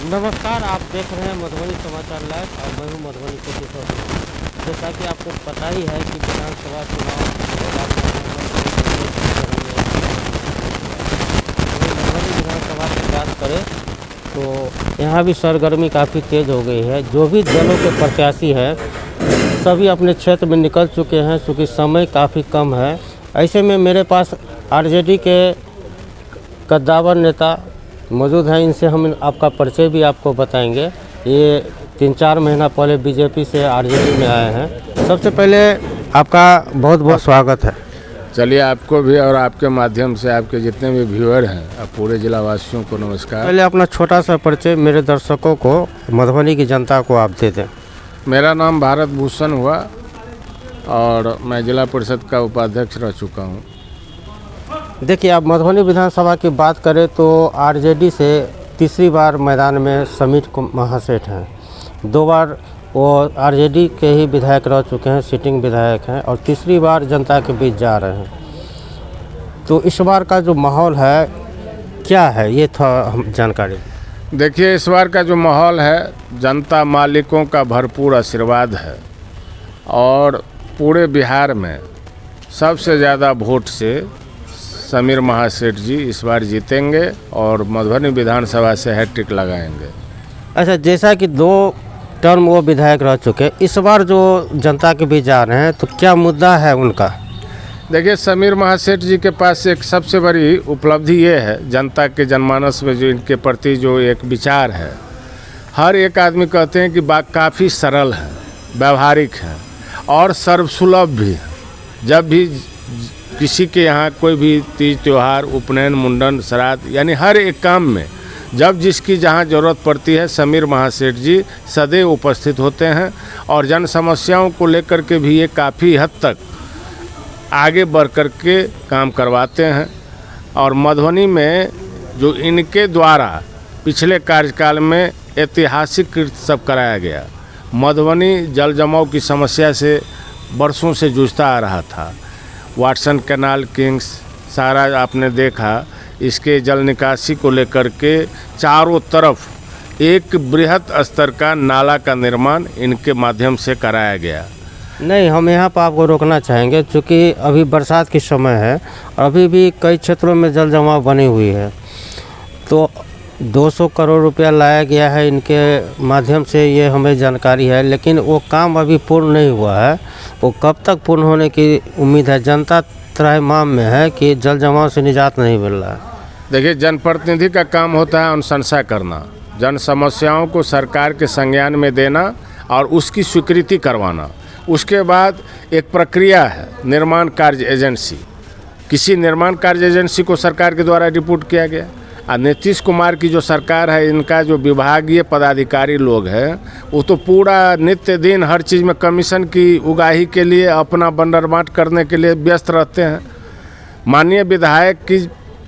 नमस्कार, आप देख रहे हैं मधुबनी समाचार लाइव और मैं हूं मधुबनी से किशोर। जैसा कि आपको पता ही है कि विधानसभा चुनाव मधुबनी विधानसभा की बात करें तो यहाँ भी सरगर्मी काफ़ी तेज़ हो गई है। जो भी दलों के प्रत्याशी हैं सभी अपने क्षेत्र में निकल चुके हैं, चूँकि समय काफ़ी कम है। ऐसे में मेरे पास आरजेडी के कद्दावर नेता मौजूद हैं। इनसे हम आपका परिचय भी आपको बताएंगे। ये 3-4 महीना पहले बीजेपी से आरजेडी में आए हैं। सबसे पहले आपका बहुत बहुत स्वागत है। चलिए, आपको भी और आपके माध्यम से आपके जितने भी व्यूअर हैं, आप पूरे जिला वासियों को नमस्कार। पहले अपना छोटा सा परिचय मेरे दर्शकों को, मधुबनी की जनता को आप दे दें। मेरा नाम भारत भूषण हुआ और मैं जिला परिषद का उपाध्यक्ष रह चुका हूँ। देखिए, आप मधुबनी विधानसभा की बात करें तो आरजेडी से तीसरी बार मैदान में समीर महासेठ हैं। 2 बार वो आरजेडी के ही विधायक रह चुके हैं, सिटिंग विधायक हैं, और तीसरी बार जनता के बीच जा रहे हैं। तो इस बार का जो माहौल है क्या है, ये थोड़ा जानकारी। देखिए, इस बार का जो माहौल है, जनता मालिकों का भरपूर आशीर्वाद है और पूरे बिहार में सबसे ज़्यादा वोट से समीर महासेठ जी इस बार जीतेंगे और मधुबनी विधानसभा से हैट्रिक लगाएंगे। अच्छा, जैसा कि 2 टर्म वो विधायक रह चुके, इस बार जो जनता के बीच जा रहे हैं तो क्या मुद्दा है उनका? देखिए, समीर महासेठ जी के पास एक सबसे बड़ी उपलब्धि ये है, जनता के जनमानस में जो इनके प्रति जो एक विचार है, हर एक आदमी कहते हैं कि बात काफ़ी सरल है, व्यवहारिक है और सर्वसुलभ भी है। जब भी किसी के यहाँ कोई भी तीज त्यौहार, उपनयन, मुंडन, श्राद्ध, यानी हर एक काम में जब जिसकी जहाँ ज़रूरत पड़ती है, समीर महासेठ जी सदैव उपस्थित होते हैं और जन समस्याओं को लेकर के भी ये काफ़ी हद तक आगे बढ़ कर के काम करवाते हैं। और मधुबनी में जो इनके द्वारा पिछले कार्यकाल में ऐतिहासिक कृत्य सब कराया गया, मधुबनी जल जमाव की समस्या से बरसों से जूझता आ रहा था। वाटसन कैनाल, किंग्स, सारा आपने देखा, इसके जल निकासी को लेकर के चारों तरफ एक बृहत स्तर का नाला का निर्माण इनके माध्यम से कराया गया। नहीं, हम यहाँ पर आपको रोकना चाहेंगे, क्योंकि अभी बरसात की समय है और अभी भी कई क्षेत्रों में जल जमाव बनी हुई है। तो 200 करोड़ रुपया लाया गया है इनके माध्यम से, ये हमें जानकारी है, लेकिन वो काम अभी पूर्ण नहीं हुआ है। वो कब तक पूर्ण होने की उम्मीद है? जनता त्राहिमाम में है कि जल जमाव से निजात नहीं मिल रहा है। देखिए, जनप्रतिनिधि का काम होता है अनुशंसा करना, जन समस्याओं को सरकार के संज्ञान में देना और उसकी स्वीकृति करवाना। उसके बाद एक प्रक्रिया है, निर्माण कार्य एजेंसी। किसी निर्माण कार्य एजेंसी को सरकार के द्वारा रिपोर्ट किया गया। और नीतीश कुमार की जो सरकार है, इनका जो विभागीय पदाधिकारी लोग हैं, वो तो पूरा नित्य दिन हर चीज़ में कमीशन की उगाही के लिए, अपना बंदरबाट करने के लिए व्यस्त रहते हैं। माननीय विधायक की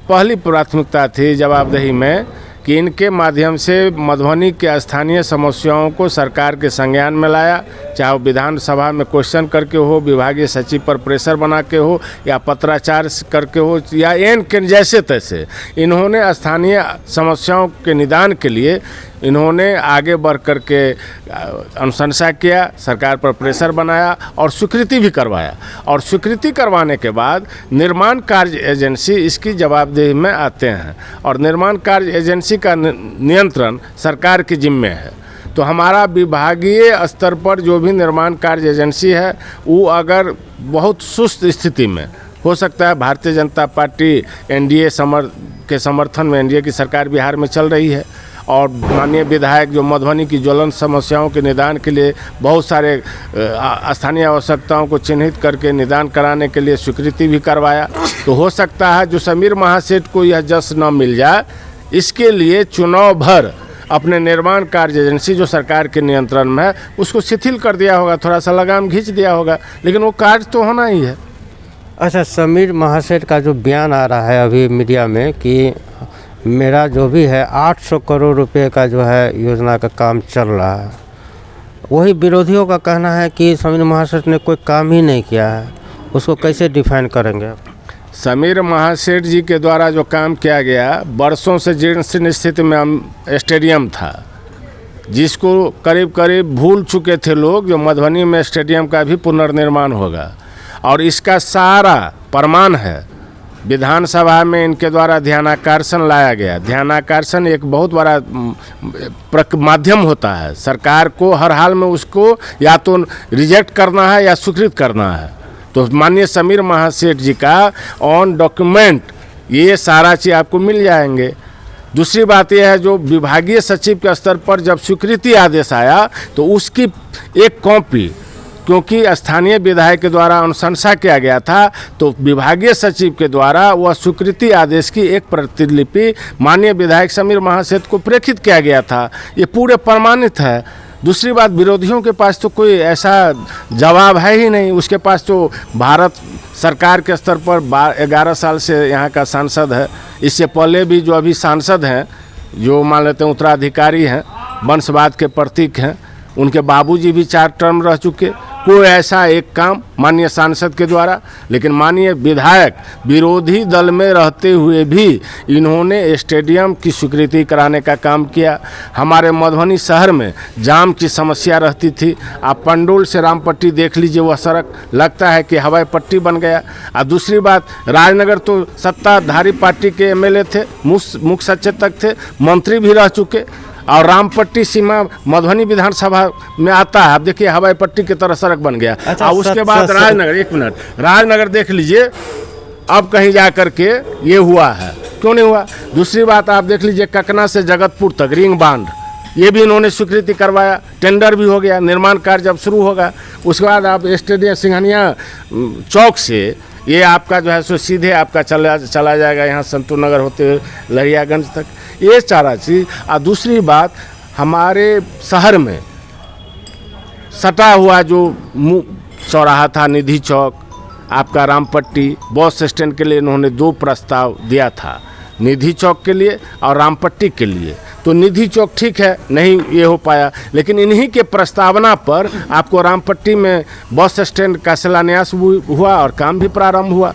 पहली प्राथमिकता थी जवाबदेही में कि इनके माध्यम से मधुबनी के स्थानीय समस्याओं को सरकार के संज्ञान में लाया, चाहे वो विधानसभा में क्वेश्चन करके हो, विभागीय सचिव पर प्रेशर बना के हो, या पत्राचार करके हो, या एन के जैसे तैसे इन्होंने स्थानीय समस्याओं के निदान के लिए इन्होंने आगे बढ़ कर के अनुशंसा किया, सरकार पर प्रेशर बनाया और स्वीकृति भी करवाया। और स्वीकृति करवाने के बाद निर्माण कार्य एजेंसी इसकी जवाबदेही में आते हैं और निर्माण कार्य एजेंसी का नियंत्रण सरकार के जिम्मे है। तो हमारा विभागीय स्तर पर जो भी निर्माण कार्य एजेंसी है, वो अगर बहुत सुस्त स्थिति में, हो सकता है भारतीय जनता पार्टी एनडीए के समर्थन में एनडीए की सरकार बिहार में चल रही है और माननीय विधायक जो मधुबनी की ज्वलन समस्याओं के निदान के लिए बहुत सारे स्थानीय आवश्यकताओं को चिन्हित करके निदान कराने के लिए स्वीकृति भी करवाया। तो हो सकता है जो समीर महासेठ को यह जस न मिल जाए, इसके लिए चुनाव भर अपने निर्माण कार्य एजेंसी जो सरकार के नियंत्रण में है उसको शिथिल कर दिया होगा, थोड़ा सा लगाम खींच दिया होगा, लेकिन वो कार्य तो होना ही है। अच्छा, समीर महासेठ का जो बयान आ रहा है अभी मीडिया में कि मेरा जो भी है 800 करोड़ रुपए का जो है योजना का काम चल रहा है, वही विरोधियों का कहना है कि समीर महासेठ ने कोई काम ही नहीं किया है। उसको कैसे डिफाइन करेंगे? समीर महासेठ जी के द्वारा जो काम किया गया, बरसों से जीर्ण स्थिति में स्टेडियम था, जिसको करीब करीब भूल चुके थे लोग, जो मधुबनी में स्टेडियम का भी पुनर्निर्माण होगा। और इसका सारा प्रमाण है, विधानसभा में इनके द्वारा ध्यानाकर्षण लाया गया। ध्यानाकर्षण एक बहुत बड़ा माध्यम होता है, सरकार को हर हाल में उसको या तो रिजेक्ट करना है या स्वीकृत करना है। तो माननीय समीर महासेठ जी का ऑन डॉक्यूमेंट ये सारा चीज़ आपको मिल जाएंगे। दूसरी बात यह है, जो विभागीय सचिव के स्तर पर जब स्वीकृति आदेश आया तो उसकी एक कॉपी, क्योंकि स्थानीय विधायक के द्वारा अनुशंसा किया गया था, तो विभागीय सचिव के द्वारा वह स्वीकृति आदेश की एक प्रतिलिपि माननीय विधायक समीर महासेठ को प्रेषित किया गया था। ये पूरे प्रमाणित है। दूसरी बात, विरोधियों के पास तो कोई ऐसा जवाब है ही नहीं। उसके पास तो भारत सरकार के स्तर पर 11 साल से यहाँ का सांसद है। इससे पहले भी जो अभी सांसद हैं, जो मान लेते हैं उत्तराधिकारी हैं, वंशवाद के प्रतीक हैं, उनके बाबूजी भी 4 टर्म रह चुके। कोई ऐसा एक काम माननीय सांसद के द्वारा, लेकिन माननीय विधायक विरोधी दल में रहते हुए भी इन्होंने स्टेडियम की स्वीकृति कराने का काम किया। हमारे मधुबनी शहर में जाम की समस्या रहती थी। आप पंडोल से रामपट्टी देख लीजिए, वह सड़क लगता है कि हवाई पट्टी बन गया। और दूसरी बात, राजनगर तो सत्ताधारी पार्टी के एमएलए थे, मुख्य सचेतक थे, मंत्री भी रह चुके, और रामपट्टी सीमा मधुबनी विधानसभा में आता है। आप देखिए हवाई पट्टी की तरह सड़क बन गया। अच्छा, और उसके बाद राजनगर, एक मिनट, राजनगर देख लीजिए, अब कहीं जा कर के ये हुआ है, क्यों नहीं हुआ। दूसरी बात आप देख लीजिए, ककना से जगतपुर तक रिंग बांध, ये भी इन्होंने स्वीकृति करवाया, टेंडर भी हो गया, निर्माण कार्य जब शुरू होगा। उसके बाद आप स्टेडियम सिंघनिया चौक से ये आपका जो है सो सीधे आपका चला जाएगा यहाँ संतूर नगर होते हुए लहरियागंज तक, ये सारा चीज़। और दूसरी बात, हमारे शहर में सटा हुआ जो चौराहा था, निधि चौक, आपका रामपट्टी, बस स्टैंड के लिए इन्होंने 2 प्रस्ताव दिया था, निधि चौक के लिए और रामपट्टी के लिए। तो निधि चौक ठीक है, नहीं ये हो पाया, लेकिन इन्हीं के प्रस्तावना पर आपको रामपट्टी में बस स्टैंड का शिलान्यास हुआ और काम भी प्रारंभ हुआ।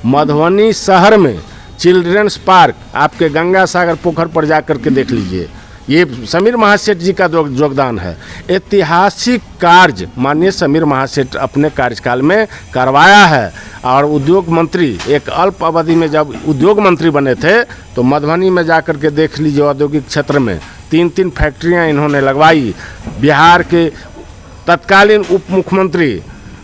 मधुबनी शहर में चिल्ड्रंस पार्क आपके गंगा सागर पोखर पर जा कर के देख लीजिए, ये समीर महासेठ जी का योगदान है। ऐतिहासिक कार्य माननीय समीर महासेठ अपने कार्यकाल में करवाया है। और उद्योग मंत्री, एक अल्प अवधि में जब उद्योग मंत्री बने थे, तो मधुबनी में जा कर के देख लीजिए, औद्योगिक क्षेत्र में 3 फैक्ट्रियां इन्होंने लगवाई। बिहार के तत्कालीन उप मुख्यमंत्री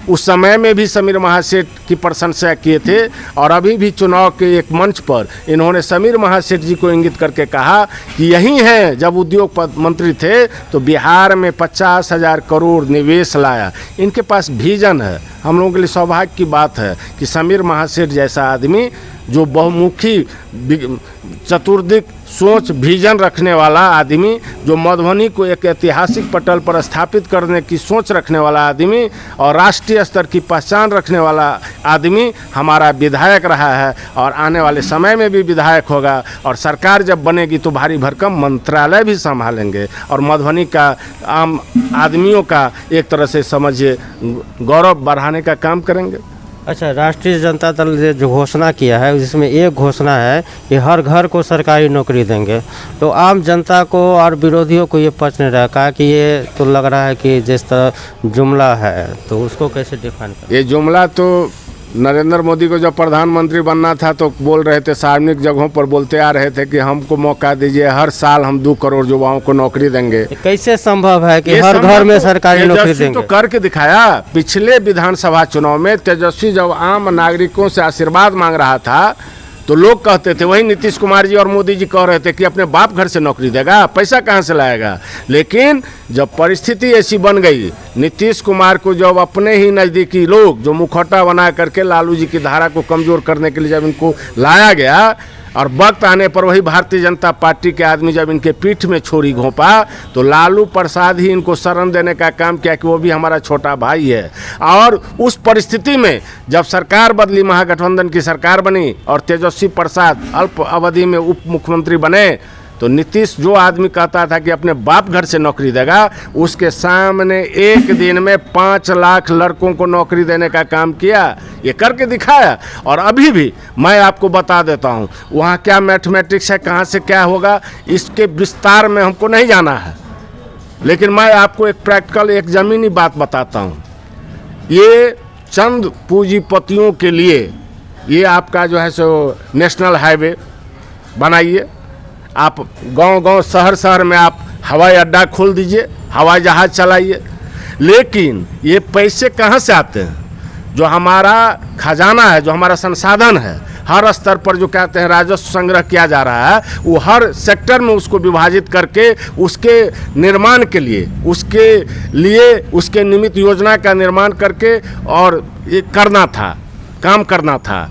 उस समय में भी समीर महासेठ की प्रशंसा किए थे, और अभी भी चुनाव के एक मंच पर इन्होंने समीर महासेठ जी को इंगित करके कहा कि यही है, जब उद्योग मंत्री थे तो बिहार में 50,000 करोड़ निवेश लाया। इनके पास विजन है। हम लोगों के लिए सौभाग्य की बात है कि समीर महासेठ जैसा आदमी, जो बहुमुखी चतुर्दिक सोच विजन रखने वाला आदमी, जो मधुबनी को एक ऐतिहासिक पटल पर स्थापित करने की सोच रखने वाला आदमी और राष्ट्रीय स्तर की पहचान रखने वाला आदमी हमारा विधायक रहा है, और आने वाले समय में भी विधायक होगा। और सरकार जब बनेगी तो भारी भरकम मंत्रालय भी संभालेंगे, और मधुबनी का आम आदमियों का एक तरह से समझिए गौरव बढ़ाने का काम करेंगे। अच्छा, राष्ट्रीय जनता दल ने जो घोषणा किया है, जिसमें एक घोषणा है कि हर घर को सरकारी नौकरी देंगे, तो आम जनता को और विरोधियों को ये पच नहीं रहा कि ये तो लग रहा है कि जिस तरह जुमला है, तो उसको कैसे डिफाइन करें। ये जुमला तो नरेंद्र मोदी को जब प्रधानमंत्री बनना था तो बोल रहे थे, सार्वजनिक जगहों पर बोलते आ रहे थे कि हमको मौका दीजिए, हर साल हम 2 करोड़ युवाओं को नौकरी देंगे। कैसे संभव है कि हर घर में सरकारी नौकरी देंगे? तो करके दिखाया। पिछले विधानसभा चुनाव में तेजस्वी जब आम नागरिकों से आशीर्वाद मांग रहा था, तो लोग कहते थे, वही नीतीश कुमार जी और मोदी जी कह रहे थे कि अपने बाप घर से नौकरी देगा, पैसा कहाँ से लाएगा। लेकिन जब परिस्थिति ऐसी बन गई, नीतीश कुमार को जब अपने ही नज़दीकी लोग जो मुखौटा बना करके लालू जी की धारा को कमज़ोर करने के लिए जब इनको लाया गया, और वक्त आने पर वही भारतीय जनता पार्टी के आदमी जब इनके पीठ में छोरी घोंपा, तो लालू प्रसाद ही इनको शरण देने का काम किया कि वो भी हमारा छोटा भाई है। और उस परिस्थिति में जब सरकार बदली, महागठबंधन की सरकार बनी और तेजस्वी प्रसाद अल्प अवधि में उप मुख्यमंत्री बने, तो नीतीश जो आदमी कहता था कि अपने बाप घर से नौकरी देगा, उसके सामने एक दिन में 5 लाख लड़कों को नौकरी देने का काम किया। ये करके दिखाया। और अभी भी मैं आपको बता देता हूँ, वहाँ क्या मैथमेटिक्स है, कहाँ से क्या होगा, इसके विस्तार में हमको नहीं जाना है। लेकिन मैं आपको एक प्रैक्टिकल, एक ज़मीनी बात बताता हूँ। ये चंद पूंजीपतियों के लिए ये आपका जो है सो नेशनल हाईवे बनाइए, आप गांव-गांव, शहर-शहर में आप हवाई अड्डा खोल दीजिए, हवाई जहाज़ चलाइए। लेकिन ये पैसे कहाँ से आते हैं? जो हमारा खजाना है, जो हमारा संसाधन है, हर स्तर पर जो कहते हैं राजस्व संग्रह किया जा रहा है, वो हर सेक्टर में उसको विभाजित करके उसके निर्माण के लिए, उसके निमित्त योजना का निर्माण करके और ये करना था, काम करना था।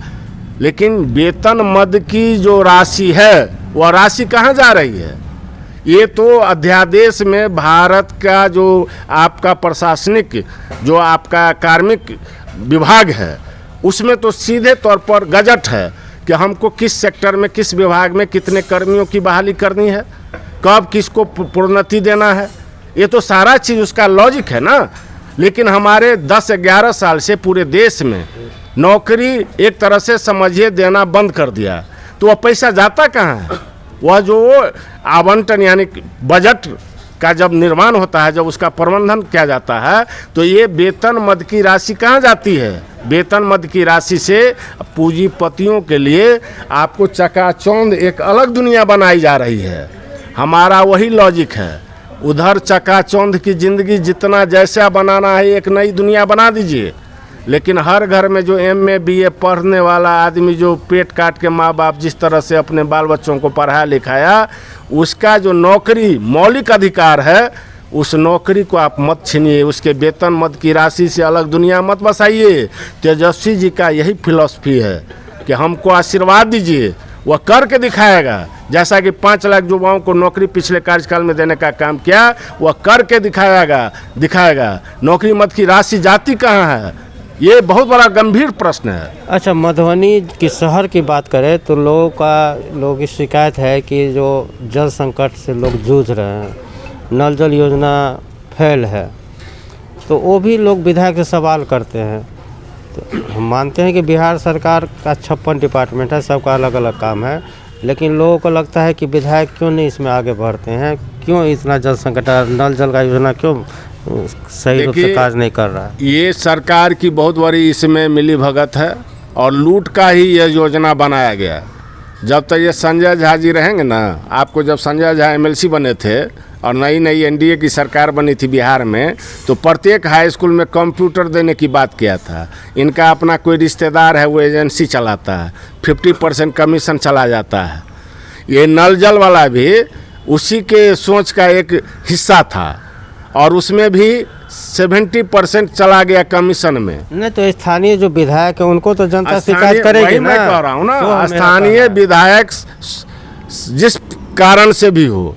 लेकिन वेतन मद की जो राशि है, वह राशि कहाँ जा रही है? ये तो अध्यादेश में भारत का जो आपका प्रशासनिक, जो आपका कार्मिक विभाग है, उसमें तो सीधे तौर पर गजट है कि हमको किस सेक्टर में, किस विभाग में कितने कर्मियों की बहाली करनी है, कब किसको प्रोन्नति देना है। ये तो सारा चीज़ उसका लॉजिक है ना। लेकिन हमारे 10-11 साल से पूरे देश में नौकरी एक तरह से समझिए देना बंद कर दिया। तो वह पैसा जाता कहाँ है? वह जो आवंटन यानी बजट का जब निर्माण होता है, जब उसका प्रबंधन किया जाता है, तो ये वेतन मद की राशि कहाँ जाती है? वेतन मद की राशि से पूंजीपतियों के लिए आपको चकाचौंध एक अलग दुनिया बनाई जा रही है। हमारा वही लॉजिक है, उधर चकाचौंध की ज़िंदगी जितना जैसा बनाना है, एक नई दुनिया बना दीजिए। लेकिन हर घर में जो MA BA पढ़ने वाला आदमी जो पेट काट के माँ बाप जिस तरह से अपने बाल बच्चों को पढ़ाया लिखाया, उसका जो नौकरी मौलिक अधिकार है, उस नौकरी को आप मत छीनिए, उसके वेतन मद की राशि से अलग दुनिया मत बसाइए। तेजस्वी जी का यही फिलॉसफी है कि हमको आशीर्वाद दीजिए, वह करके दिखाएगा। जैसा कि 5 लाख युवाओं को नौकरी पिछले कार्यकाल में देने का काम किया, वह करके दिखाएगा। नौकरी मद की राशि जाती कहाँ है? ये बहुत बड़ा गंभीर प्रश्न है। अच्छा, मधुबनी की शहर की बात करें तो लोगों की शिकायत है कि जो जल संकट से लोग जूझ रहे हैं, नल जल योजना फेल है, तो वो भी लोग विधायक से सवाल करते हैं। तो हम मानते हैं कि बिहार सरकार का 56 डिपार्टमेंट है, सबका अलग अलग काम है, लेकिन लोगों को लगता है कि विधायक क्यों नहीं इसमें आगे बढ़ते हैं, क्यों इतना जल संकट, नल जल का योजना क्यों सही रूप से कार्य नहीं कर रहा है? ये सरकार की बहुत बड़ी इसमें मिली भगत है और लूट का ही ये योजना बनाया गया। जब तक ये संजय झा जी रहेंगे ना, आपको जब संजय झा MLC बने थे और नई NDA की सरकार बनी थी बिहार में, तो प्रत्येक हाई स्कूल में कंप्यूटर देने की बात किया था। इनका अपना कोई रिश्तेदार है, वो एजेंसी चलाता है, 50% कमीशन चला जाता है। ये नल जल वाला भी उसी के सोच का एक हिस्सा था और उसमें भी 70% चला गया कमीशन में। नहीं तो स्थानीय जो विधायक है उनको तो जनता शिकायत करेगी ना। मैं कह रहा हूँ ना, स्थानीय विधायक जिस कारण से भी हो,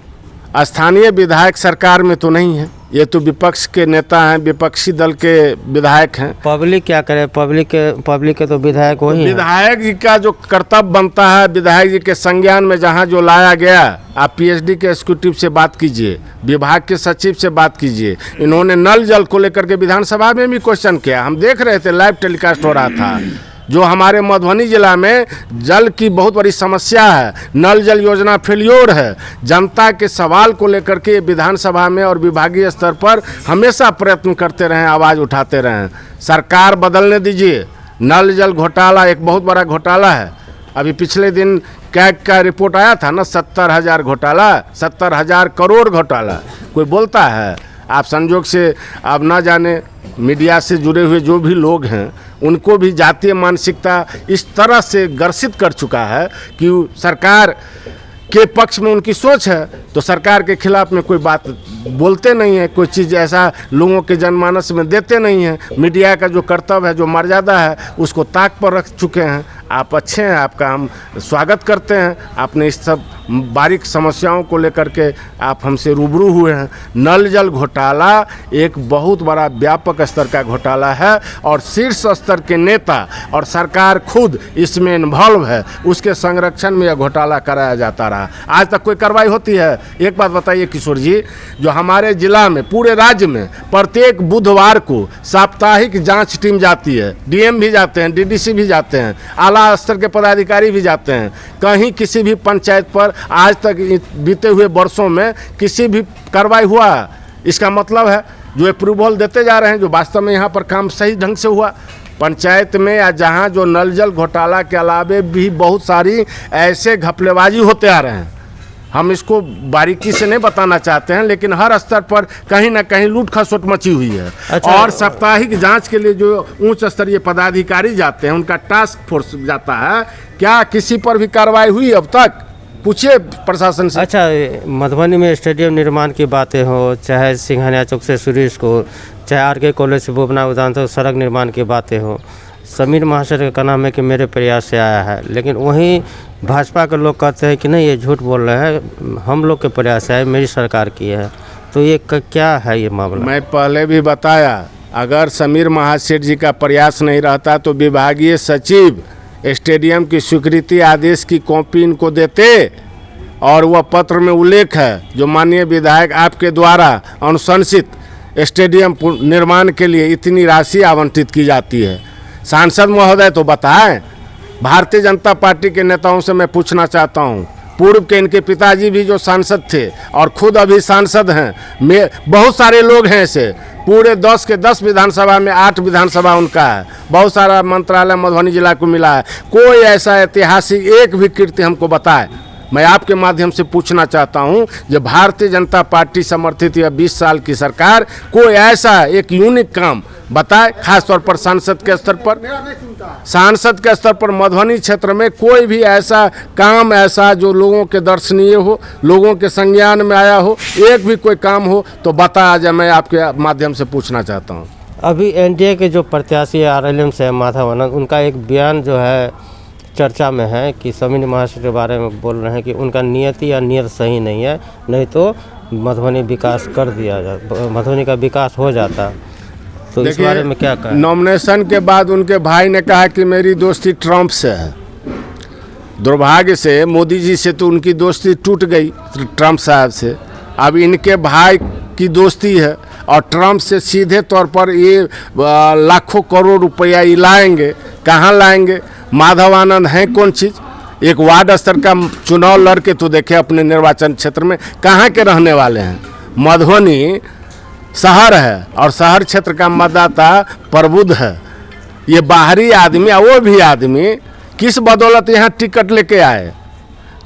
स्थानीय विधायक सरकार में तो नहीं है। ये तो विपक्ष के नेता हैं, विपक्षी दल के विधायक हैं। पब्लिक क्या करे? पब्लिक के तो विधायक वही हैं। विधायक जी का जो कर्तव्य बनता है, विधायक जी के संज्ञान में जहाँ जो लाया गया, आप PhD के एग्जीक्यूटिव से बात कीजिए, विभाग के सचिव से बात कीजिए। इन्होंने नल जल को लेकर के विधानसभा में भी क्वेश्चन किया, हम देख रहे थे, लाइव टेलीकास्ट हो रहा था। जो हमारे मधुबनी जिला में जल की बहुत बड़ी समस्या है, नल जल योजना फेल्योर है, जनता के सवाल को लेकर के विधानसभा में और विभागीय स्तर पर हमेशा प्रयत्न करते रहें, आवाज़ उठाते रहें। सरकार बदलने दीजिए। नल जल घोटाला एक बहुत बड़ा घोटाला है। अभी पिछले दिन कैग का रिपोर्ट आया था ना, 70,000 घोटाला, 70,000 करोड़ घोटाला। कोई बोलता है? आप संजोग से अब ना जाने मीडिया से जुड़े हुए जो भी लोग हैं, उनको भी जातीय मानसिकता इस तरह से ग्रसित कर चुका है कि सरकार के पक्ष में उनकी सोच है, तो सरकार के खिलाफ में कोई बात बोलते नहीं है, कोई चीज़ ऐसा लोगों के जनमानस में देते नहीं हैं। मीडिया का जो कर्तव्य है, जो मर्यादा है, उसको ताक पर रख चुके हैं। आप अच्छे हैं, आपका हम स्वागत करते हैं। आपने इस सब बारीक समस्याओं को लेकर के आप हमसे रूबरू हुए हैं। नल जल घोटाला एक बहुत बड़ा व्यापक स्तर का घोटाला है और शीर्ष स्तर के नेता और सरकार खुद इसमें इन्वॉल्व है। उसके संरक्षण में यह घोटाला कराया जाता रहा। आज तक कोई कार्रवाई होती है? एक बात बताइए किशोर जी, जो हमारे जिला में, पूरे राज्य में प्रत्येक बुधवार को साप्ताहिक जांच टीम जाती है, DM भी जाते हैं, DDC भी जाते हैं, आला स्तर के पदाधिकारी भी जाते हैं। कहीं किसी भी पंचायत पर आज तक बीते हुए वर्षों में किसी भी कार्रवाई हुआ? इसका मतलब है जो अप्रूवल देते जा रहे हैं, जो वास्तव में यहाँ पर काम सही ढंग से हुआ पंचायत में या जहाँ जो नल जल घोटाला के अलावे भी बहुत सारी ऐसे घपलेबाजी होते आ रहे हैं। हम इसको बारीकी से नहीं बताना चाहते हैं, लेकिन हर स्तर पर कहीं ना कहीं लूट खसोट मची हुई है। अच्छा। और साप्ताहिक जांच के लिए जो उच्च स्तरीय पदाधिकारी जाते हैं, उनका टास्क फोर्स जाता है, क्या किसी पर भी कार्रवाई हुई अब तक? पूछिए प्रशासन से। अच्छा, मधुबनी में स्टेडियम निर्माण की बातें हो, चाहे सिंघानिया चौक से सुरेश को, चाहे आर.के. कॉलेज से बोबना उद्यान तक सड़क निर्माण की बातें हो, समीर महासेठ का नाम है कि मेरे प्रयास से आया है, लेकिन वहीं भाजपा के लोग कहते हैं कि नहीं ये झूठ बोल रहे हैं, हम लोग के प्रयास से है, मेरी सरकार की है। तो ये क्या है ये मामला? मैं पहले भी बताया, अगर समीर महासेठ जी का प्रयास नहीं रहता तो विभागीय सचिव स्टेडियम की स्वीकृति आदेश की कॉपी इनको देते, और वह पत्र में उल्लेख है जो माननीय विधायक आपके द्वारा अनुशंसित स्टेडियम निर्माण के लिए इतनी राशि आवंटित की जाती है। सांसद महोदय तो बताएं। भारतीय जनता पार्टी के नेताओं से मैं पूछना चाहता हूं, पूर्व के इनके पिताजी भी जो सांसद थे और खुद अभी सांसद हैं, बहुत सारे लोग हैं ऐसे, पूरे 10 के 10 विधानसभा में 8 विधानसभा उनका है, बहुत सारा मंत्रालय मधुबनी जिला को मिला है, कोई ऐसा ऐतिहासिक एक भी कीर्ति हमको बताए। मैं आपके माध्यम से पूछना चाहता हूं, जब भारतीय जनता पार्टी समर्थित या 20 साल की सरकार कोई ऐसा एक यूनिक काम बताए, खासतौर पर सांसद के स्तर पर मधुबनी क्षेत्र में कोई भी ऐसा काम ऐसा जो लोगों के दर्शनीय हो, लोगों के संज्ञान में आया हो, एक भी कोई काम हो तो बताया जाए। मैं आपके माध्यम से पूछना चाहता हूँ। अभी एनडीए के जो प्रत्याशी आरएलएम से माधव आनंद, उनका एक बयान जो है चर्चा में है कि समीर महासेठ के बारे में बोल रहे हैं कि उनका नियति या नियत सही नहीं है, नहीं तो मधुबनी विकास कर दिया जाता, मधुबनी का विकास हो जाता। तो इस बारे में क्या कहें? नॉमिनेशन के बाद उनके भाई ने कहा कि मेरी दोस्ती ट्रंप से है। दुर्भाग्य से मोदी जी से तो उनकी दोस्ती टूट गई ट्रंप साहब से, अब इनके भाई की दोस्ती है और ट्रंप से सीधे तौर पर ये लाखों करोड़ रुपया ही लाएंगे। कहाँ लाएंगे? माधव आनंद हैं कौन चीज़? एक वार्ड स्तर का चुनाव लड़के तो देखे अपने निर्वाचन क्षेत्र में, कहाँ के रहने वाले हैं? मधुबनी शहर है और शहर क्षेत्र का मतदाता प्रबुद्ध है। ये बाहरी आदमी और वो भी आदमी किस बदौलत यहाँ टिकट लेके आए?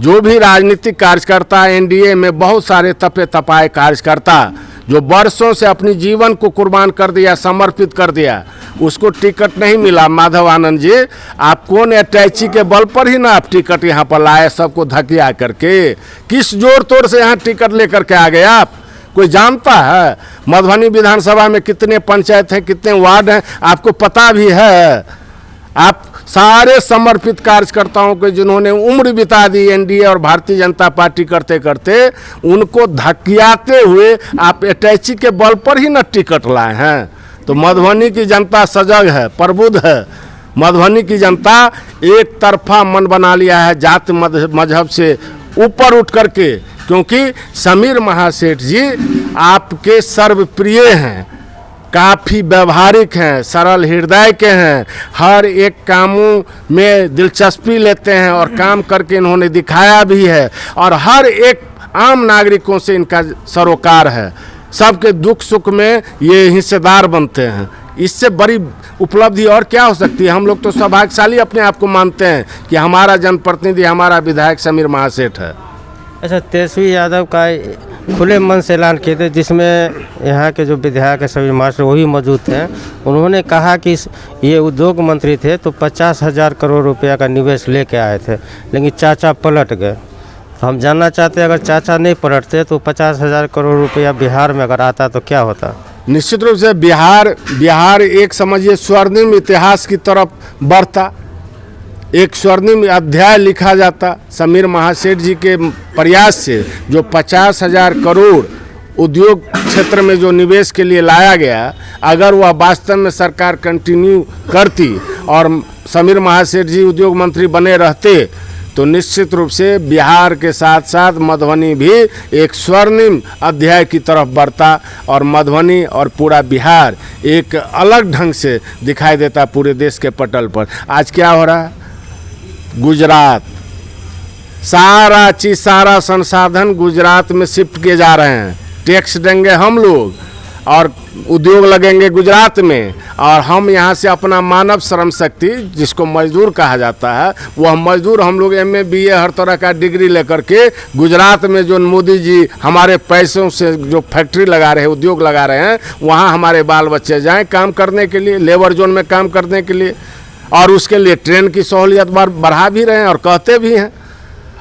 जो भी राजनीतिक कार्यकर्ता एनडीए में बहुत सारे तपे तपाए कार्यकर्ता जो वर्षों से अपनी जीवन को कुर्बान कर दिया, समर्पित कर दिया, उसको टिकट नहीं मिला। माधव आनंद जी, आप कौन अटैची के बल पर ही ना आप टिकट यहाँ पर लाए, सबको धकिया करके? किस जोर तोड़ से यहाँ टिकट लेकर के आ गए आप? कोई जानता है मधुबनी विधानसभा में कितने पंचायत हैं, कितने वार्ड हैं? आपको पता भी है? आप सारे समर्पित कार्यकर्ताओं को जिन्होंने उम्र बिता दी एनडीए और भारतीय जनता पार्टी करते करते, उनको धकियाते हुए आप अटैची के बल पर ही न टिकट लाए हैं। तो मधुबनी की जनता सजग है, प्रबुद्ध है। मधुबनी की जनता एक तरफा मन बना लिया है जाति मजहब से ऊपर उठ करके, क्योंकि समीर महासेठ जी आपके सर्वप्रिय हैं, काफ़ी व्यवहारिक हैं, सरल हृदय के हैं, हर एक कामों में दिलचस्पी लेते हैं और काम करके इन्होंने दिखाया भी है, और हर एक आम नागरिकों से इनका सरोकार है, सबके दुख सुख में ये हिस्सेदार बनते हैं। इससे बड़ी उपलब्धि और क्या हो सकती है? हम लोग तो सौभाग्यशाली अपने आप को मानते हैं कि हमारा जनप्रतिनिधि, हमारा विधायक समीर महासेठ है। अच्छा, तेजस्वी यादव का खुले मन से ऐलान किए थे, जिसमें यहाँ के जो विधायक है समीर महासेठ वो भी मौजूद थे। उन्होंने कहा कि ये उद्योग मंत्री थे तो 50,000 करोड़ रुपया का निवेश लेके आए थे, लेकिन चाचा पलट गए। हम जानना चाहते हैं, अगर चाचा नहीं पलटते तो 50,000 करोड़ रुपया बिहार में अगर आता तो क्या होता? निश्चित रूप से बिहार एक समझिए स्वर्णिम इतिहास की तरफ बढ़ता, एक स्वर्णिम अध्याय लिखा जाता। समीर महासेठ जी के प्रयास से जो 50,000 करोड़ उद्योग क्षेत्र में जो निवेश के लिए लाया गया, अगर वह वास्तव में सरकार कंटिन्यू करती और समीर महासेठ जी उद्योग मंत्री बने रहते, तो निश्चित रूप से बिहार के साथ साथ मधुबनी भी एक स्वर्णिम अध्याय की तरफ बढ़ता और मधुबनी और पूरा बिहार एक अलग ढंग से दिखाई देता पूरे देश के पटल पर। आज क्या हो रहा है? गुजरात, सारा चीज़, सारा संसाधन गुजरात में शिफ्ट किए जा रहे हैं। टैक्स देंगे हम लोग और उद्योग लगेंगे गुजरात में, और हम यहाँ से अपना मानव श्रम शक्ति जिसको मजदूर कहा जाता है, वह मजदूर हम लोग MA BA हर तरह का डिग्री लेकर के गुजरात में जो मोदी जी हमारे पैसों से जो फैक्ट्री लगा रहे हैं, उद्योग लगा रहे हैं, वहाँ हमारे बाल बच्चे जाएं काम करने के लिए, लेबर जोन में काम करने के लिए, और उसके लिए ट्रेन की सहूलियत बढ़ा भी रहे हैं और कहते भी हैं।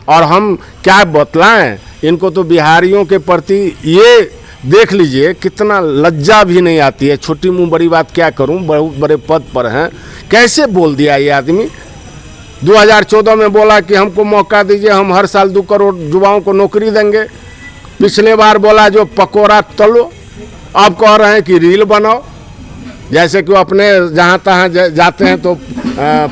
और हम क्या बतलाएं इनको, तो बिहारियों के प्रति ये देख लीजिए कितना लज्जा भी नहीं आती है। छोटी मुंह बड़ी बात क्या करूं, बहुत बड़े पद पर हैं, कैसे बोल दिया ये आदमी। 2014 में बोला कि हमको मौका दीजिए, हम हर साल 2 करोड़ युवाओं को नौकरी देंगे। पिछले बार बोला जो पकोड़ा तलो, अब कह रहे हैं कि रील बनाओ। जैसे कि वो अपने जहाँ तहाँ जाते हैं तो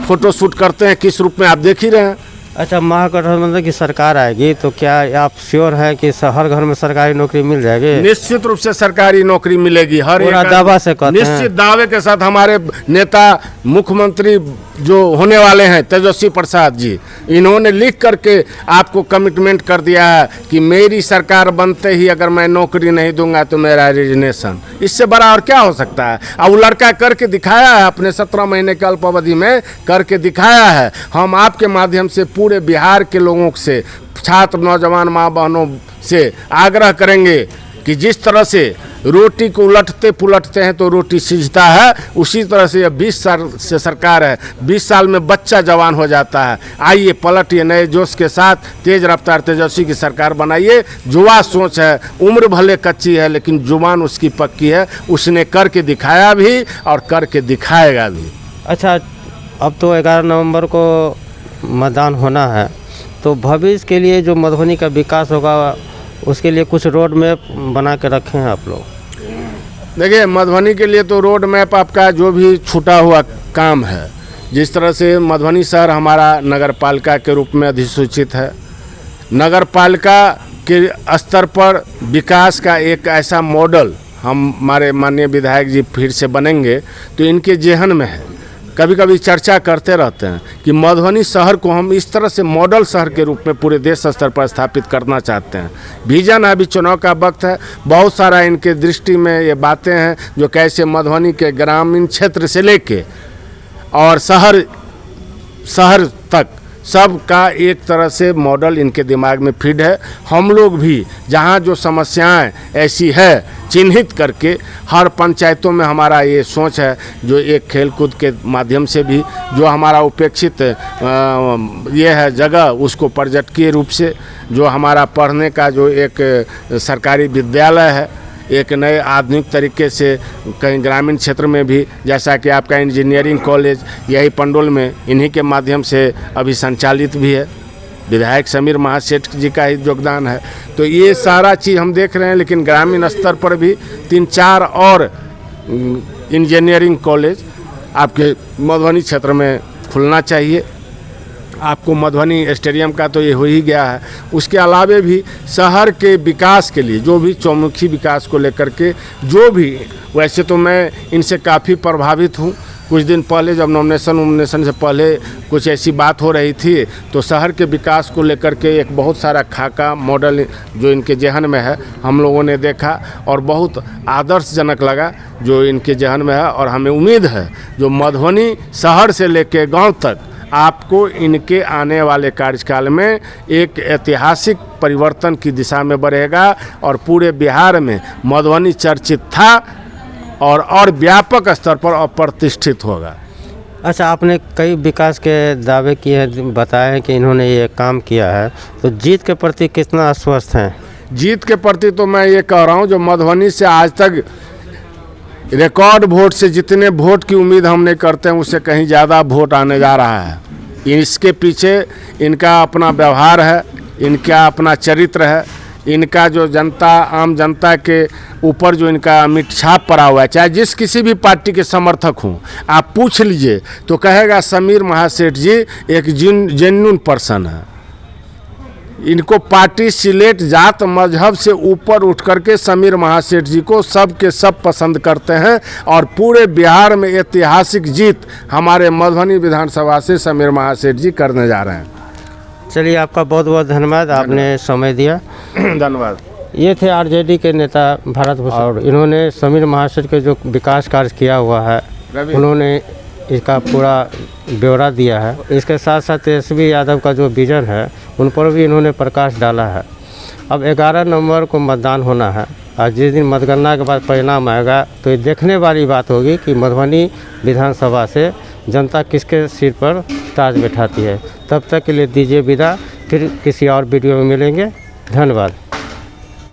फोटो शूट करते हैं, किस रूप में आप देख ही रहे हैं। अच्छा, महागठबंधन की सरकार आएगी तो क्या आप श्योर है कि हर घर में सरकारी नौकरी मिल जाएगी? निश्चित रूप से सरकारी नौकरी मिलेगी, हर पूरा दावा से कहते हैं। निश्चित दावे के साथ हमारे नेता मुख्यमंत्री जो होने वाले हैं तेजस्वी प्रसाद जी, इन्होंने लिख करके आपको कमिटमेंट कर दिया है कि मेरी सरकार बनते ही अगर मैं नौकरी नहीं दूंगा तो मेरा रेजिग्नेशन। इससे बड़ा और क्या हो सकता है। अब वो लड़का करके दिखाया है, अपने 17 महीने के अल्प अवधि में करके दिखाया है। हम आपके माध्यम से पूरे बिहार के लोगों से, छात्र नौजवान माँ बहनों से आग्रह करेंगे कि जिस तरह से रोटी को उलटते पुलटते हैं तो रोटी सिझता है, उसी तरह से यह 20 साल से सरकार है, 20 साल में बच्चा जवान हो जाता है। आइए पलटिए, नए जोश के साथ तेज रफ्तार तेजस्वी की सरकार बनाइए। जुआ सोच है, उम्र भले कच्ची है लेकिन जुबान उसकी पक्की है। उसने करके दिखाया भी और करके दिखाएगा भी। अच्छा, अब तो 11 नवंबर को मतदान होना है, तो भविष्य के लिए जो मधुबनी का विकास होगा उसके लिए कुछ रोड मैप बना के रखे हैं आप लोग? देखिए, मधुबनी के लिए तो रोड मैप आपका जो भी छूटा हुआ काम है, जिस तरह से मधुबनी शहर हमारा नगर पालिका के रूप में अधिसूचित है, नगर पालिका के स्तर पर विकास का एक ऐसा मॉडल हमारे माननीय विधायक जी फिर से बनेंगे तो इनके जेहन में है। कभी कभी चर्चा करते रहते हैं कि मधुबनी शहर को हम इस तरह से मॉडल शहर के रूप में पूरे देश स्तर पर स्थापित करना चाहते हैं। विजन है, अभी चुनाव का वक्त है, बहुत सारा इनके दृष्टि में ये बातें हैं जो कैसे मधुबनी के ग्रामीण क्षेत्र से लेके और शहर तक सबका एक तरह से मॉडल इनके दिमाग में फिट है। हम लोग भी जहाँ जो समस्याएं ऐसी है चिन्हित करके हर पंचायतों में हमारा ये सोच है, जो एक खेलकूद के माध्यम से भी जो हमारा उपेक्षित ये है जगह, उसको पर्यटकीय रूप से जो हमारा पढ़ने का जो एक सरकारी विद्यालय है, एक नए आधुनिक तरीके से कहीं ग्रामीण क्षेत्र में भी, जैसा कि आपका इंजीनियरिंग कॉलेज यही पंडोल में इन्हीं के माध्यम से अभी संचालित भी है, विधायक समीर महासेठ जी का ही योगदान है। तो ये सारा चीज़ हम देख रहे हैं, लेकिन ग्रामीण स्तर पर भी 3-4 और इंजीनियरिंग कॉलेज आपके मधुबनी क्षेत्र में खुलना चाहिए। आपको मधुबनी स्टेडियम का तो ये हो ही गया है, उसके अलावे भी शहर के विकास के लिए जो भी चौमुखी विकास को लेकर के जो भी, वैसे तो मैं इनसे काफ़ी प्रभावित हूँ। कुछ दिन पहले जब नॉमिनेशन से पहले कुछ ऐसी बात हो रही थी तो शहर के विकास को लेकर के एक बहुत सारा खाका मॉडल जो इनके जहन में है हम लोगों ने देखा और बहुत आदर्शजनक लगा जो इनके जहन में है। और हमें उम्मीद है जो मधुबनी शहर से लेकर गाँव तक आपको इनके आने वाले कार्यकाल में एक ऐतिहासिक परिवर्तन की दिशा में बढ़ेगा और पूरे बिहार में मधुबनी चर्चित था और व्यापक स्तर पर अप्रतिष्ठित होगा। अच्छा, आपने कई विकास के दावे किए हैं, बताया है कि इन्होंने ये काम किया है, तो जीत के प्रति कितना आश्वस्त हैं? जीत के प्रति तो मैं ये कह रहा हूँ जो मधुबनी से आज तक रिकॉर्ड वोट से जितने वोट की उम्मीद हम नहीं करते हैं उससे कहीं ज़्यादा वोट आने जा रहा है। इसके पीछे इनका अपना व्यवहार है, इनका अपना चरित्र है, इनका जो आम जनता के ऊपर जो इनका अमिट छाप पड़ा हुआ है। चाहे जिस किसी भी पार्टी के समर्थक हों, आप पूछ लीजिए तो कहेगा समीर महासेठ जी एक जेन्युइन पर्सन है। इनको पार्टी सिलेट जात मजहब से ऊपर उठ करके समीर महासेठ जी को सब के सब पसंद करते हैं और पूरे बिहार में ऐतिहासिक जीत हमारे मधुबनी विधानसभा से समीर महासेठ जी करने जा रहे हैं। चलिए, आपका बहुत बहुत धन्यवाद, आपने समय दिया। धन्यवाद। ये थे आरजेडी के नेता भारत भूषण, और इन्होंने समीर महाशय के जो विकास कार्य किया हुआ है उन्होंने इसका पूरा ब्यौरा दिया है। इसके साथ साथ तेजस्वी यादव का जो विजन है उन पर भी इन्होंने प्रकाश डाला है। अब 11 नवंबर को मतदान होना है और जिस दिन मतगणना के बाद परिणाम आएगा तो ये देखने वाली बात होगी कि मधुबनी विधानसभा से जनता किसके सिर पर ताज बैठाती है। तब तक के लिए दीजिए विदा, फिर किसी और वीडियो में मिलेंगे। धन्यवाद।